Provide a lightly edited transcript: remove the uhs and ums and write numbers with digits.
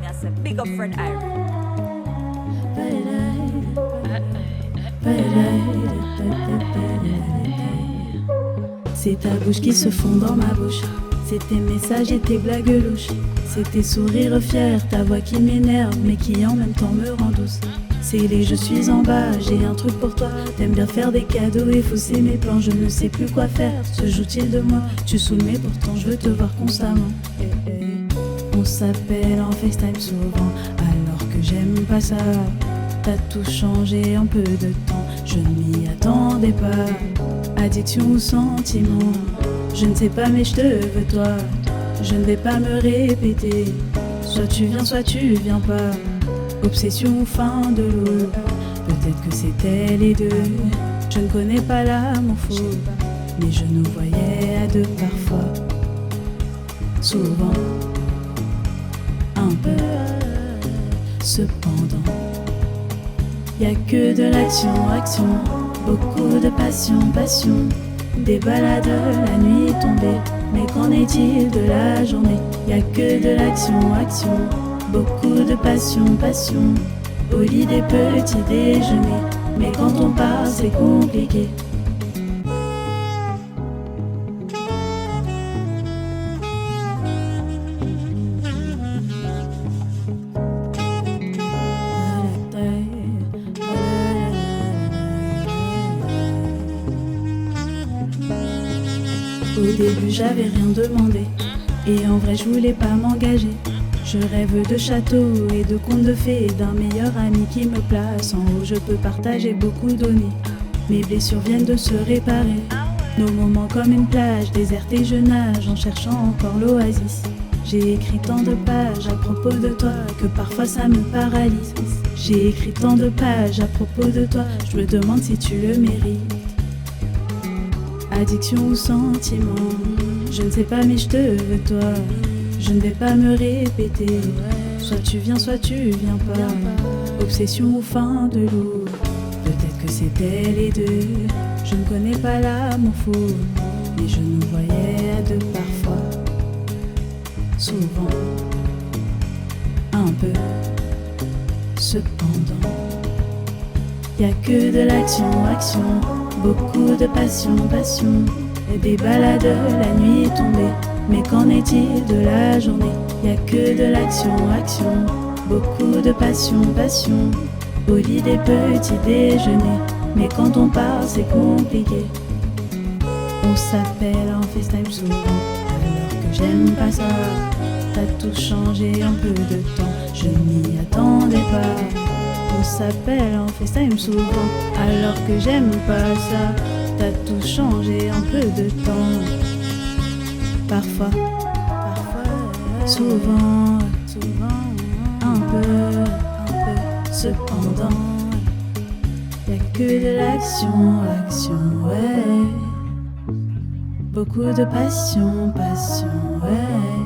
Merci, big up friend Ira. C'est ta bouche qui se fond dans ma bouche. C'est tes messages et tes blagues louches. C'est tes sourires fiers, ta voix qui m'énerve mais qui en même temps me rend douce. C'est les je suis en bas, j'ai un truc pour toi. T'aimes bien faire des cadeaux et fausser mes plans. Je ne sais plus quoi faire, se joue-t-il de moi? Tu saoules mais pourtant je veux te voir constamment. On s'appelle en FaceTime souvent alors que j'aime pas ça. T'as tout changé en peu de temps, je ne m'y attendais pas. Addiction ou sentiment, je ne sais pas mais je te veux toi. Je ne vais pas me répéter, soit tu viens pas. Obsession ou fin de l'eau, peut-être que c'était les deux. Je ne connais pas l'amour faux, mais je nous voyais à deux parfois. Souvent, un peu, cependant. Y a que de l'action, action, beaucoup de passion, passion. Des balades la nuit tombée, mais qu'en est-il de la journée? Y a que de l'action, action, beaucoup de passion, passion. Au lit des petits déjeuners, mais quand on part c'est compliqué. Au début j'avais rien demandé, et en vrai je voulais pas m'engager. Je rêve de châteaux et de contes de fées, d'un meilleur ami qui me place en haut. Je peux partager, beaucoup donner. Mes blessures viennent de se réparer. Nos moments comme une plage déserte et je nage en cherchant encore l'oasis. J'ai écrit tant de pages à propos de toi que parfois ça me paralyse. J'ai écrit tant de pages à propos de toi, je me demande si tu le mérites. Addiction ou sentiment, je ne sais pas mais je te veux toi. Je ne vais pas me répéter, soit tu viens pas. Obsession ou fin de l'eau, peut-être que c'était les deux. Je ne connais pas l'amour faux, mais je nous voyais à deux parfois. Souvent, un peu, cependant. Y a que de l'action, action, beaucoup de passion, passion. Et des balades la nuit tombée, mais qu'en est-il de la journée? Y a que de l'action, action, beaucoup de passion, passion. Au lit des petits déjeuners, mais quand on part c'est compliqué. On s'appelle en FaceTime souvent, alors que j'aime pas ça. T'as tout changé en peu de temps, je m'y attendais pas. On s'appelle en FaceTime souvent, alors que j'aime pas ça. T'as tout changé en peu de temps. Parfois, souvent, un peu, cependant. Y a que de l'action, action, ouais. Beaucoup de passion, passion, ouais.